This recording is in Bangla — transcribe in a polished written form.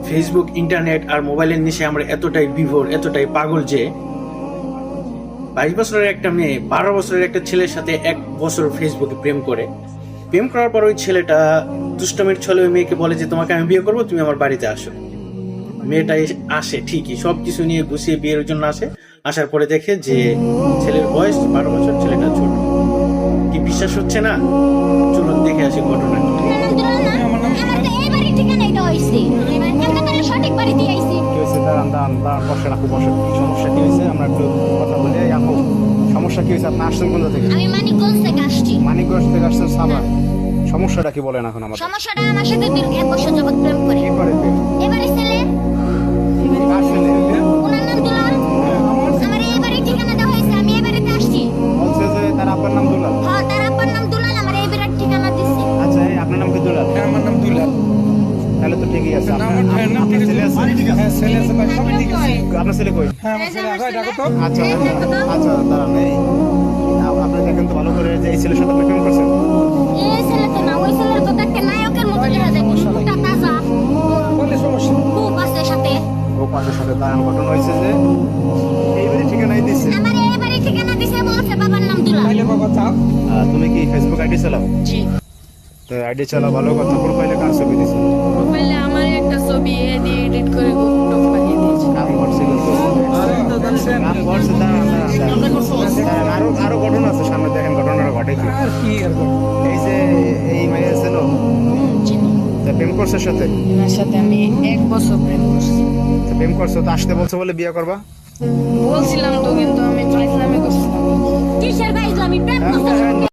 ফেসবুক, ইন্টারনেট আর মোবাইলের নেশে আমরা এতটাই বিভোর, এতটাই পাগল যে 22 বছরের একটা মেয়ে 12 বছরের একটা ছেলের সাথে 1 বছর ফেসবুকে প্রেম করার পর ওই ছেলেটা দুষ্টমের ছলে ওই মেয়েকে বলে যে তোমাকে আমি বিয়ে করবো, তুমি আমার বাড়িতে আসো। মেয়েটা আসে ঠিকই, সবকিছু নিয়ে গুছিয়ে বিয়ের জন্য আসে। আসার পরে দেখে যে ছেলের বয়স 12 বছর, ছেলেটা ছোট। কি বিশ্বাস হচ্ছে না? চলুন দেখে আসি ঘটনা কি। সমস্যা কি হয়েছে আমরা একটু কথা বলি। আপু, সমস্যা কি হয়েছে? আপনি আসছেন কোন থেকে? আমি মানিকগঞ্জ থেকে আসছি। মানিকগঞ্জ থেকে আসছেন সাভার। সমস্যাটা কি বলেন এখন আমাদের? সমস্যাটা আমার সাথে দীর্ঘ 1 বছর যাবত প্রেম করে। কি করে প্রেম? এবারে ছেলে কার ছেলে? ওনার নাম দুলাল। আমার এবারে ঠিকানা দেওয়া হয়েছে, আমি এবারেতে আসছি। বলছে যে তার আব্বার নাম দুলাল। হ্যাঁ, তার আব্বার নাম দুলাল, আমার এবারে ঠিকানা দিচ্ছে। আচ্ছা, এই আপনার নাম কি দুলাল? আমার নাম দুলাল। তাহলে তো ঠিকই আছে। আমার আপনার ছেলে আছে? হ্যাঁ, ছেলে আছে ভাই, সবই ঠিক আছে। আপনার ছেলে কই? হ্যাঁ, আমার ছেলে আছে, ডাকো তো। আচ্ছা আচ্ছা, দাঁড়ান। এই আপনি দেখেন তো ভালো করে যে এই ছেলের সাথে আপনি প্রেম করছেন। এই ছেলে তো না, ওই ছেলের তো দেখতে নায়কের মতো দেখা যায়, মুখটা তাজা, বললে সমস্যা। খুব আছে সাথে। ও পাশের সাথে দাঁড়ান। ঘটনা হয়েছে যে এইবারে ঠিকানাই দিচ্ছে। আমার এবারে ঠিকানা দিছে, বলছে বাবার নাম দুলাল। তাইলে বাবা যাও। তুমি কি ফেসবুক আইডি চালাও? জি। তো আইডি চালাও, ভালো কথা। প্রোফাইলে কার ছবি দিছে? প্রোফাইলে আমার একটা ছবি এডিট করে গ্রুপ বানিয়ে দিয়েছে। কাম করছে কিন্তু। কাম করছে, দাঁড়ান। আরো ঘটনা আছে সামনে, দেখেন ঘটনাটা ঘটে কি। আর কি আর বলবো? এই যে এই মাইয়া ছিল, চিনি। তা প্রেম করছে ওর সাথে? ওনার সাথে আমি 1 বছর প্রেম করছি। তো প্রেম করছো তো আসতে বলছো বলে বিয়ে করবা? বলছিলাম তো, কিন্তু আমি ফাইজলামি করছিলাম। কিসের ভাই, আমি প্রেম করতে